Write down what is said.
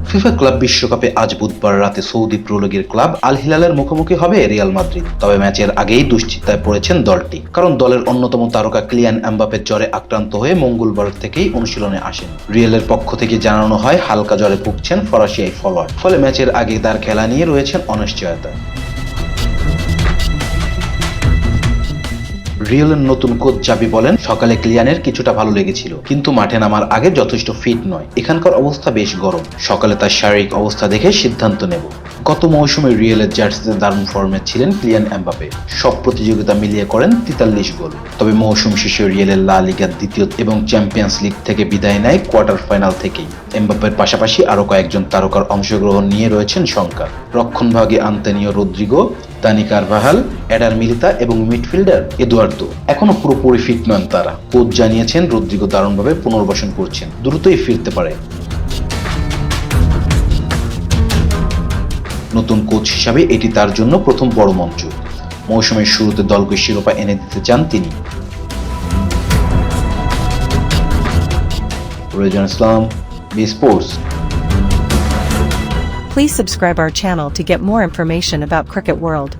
FIFA club বিশ্বকাপে আজ বুধবার রাতে সৌদি প্রো লিগের ক্লাব আল হিলালের মুখোমুখি হবে রিয়াল মাদ্রিদ। তবে ম্যাচের আগেই দুশ্চিন্তায় পড়েছেন দলটি, কারণ দলের অন্যতম তারকা কিলিয়ান এমবাপ্পের জ্বরে আক্রান্ত হয়ে মঙ্গলবার থেকেই অনুশীলনে আসেন। রিয়ালের পক্ষ থেকে জানানো হয় হালকা জ্বরে ভুগছেন ফরাসি এই ফরোয়ার্ড, ফলে ম্যাচের আগে তার খেলা নিয়ে রয়েছেন অনিশ্চয়তায়। রিয়ালের নতুন কোচ জাবি বলেন, সকালে ক্লিয়ানের কিছুটা ভালো লেগেছিল, কিন্তু মাঠে নামার আগে যথেষ্ট ফিট নয়। এখানকার অবস্থা বেশ গরম, সকালে তার শারীরিক অবস্থা দেখে সিদ্ধান্ত নেব। গত মৌসুমে রিয়ালের জার্সিতে দারুণ ফর্মে ছিলেন কিলিয়ান এমবাপ্পে, সব প্রতিযোগিতা মিলিয়ে করেন 43 গোল। তবে মৌসুম শেষে রিয়ালের লা লিগার দ্বিতীয় এবং চ্যাম্পিয়ন্স লিগ থেকে বিদায় নেয় কোয়ার্টার ফাইনাল থেকেই। এমবাপ্পের পাশাপাশি আরও কয়েকজন তারকার অংশগ্রহণ নিয়ে রয়েছেন শঙ্কা। রক্ষণভাগে Antonio Rodrigo, Dani Carvajal, Eder Militao এবং মিডফিল্ডার এদুয়ার্দো এখনো পুরোপুরি ফিট নন তারা। কোচ জানিয়েছেন রদ্রিগো দারুণভাবে পুনর্বাসন করছেন, দ্রুতই ফিরতে পারে। নতুন কোচ হিসাবে এটি তার জন্য প্রথম বড় মঞ্চ। মৌসুমের শুরুতে দলকে শিরোপা এনে দিতে চান তিনি। Rezan Islam, B sports. Please subscribe our channel to get more information about Cricket World.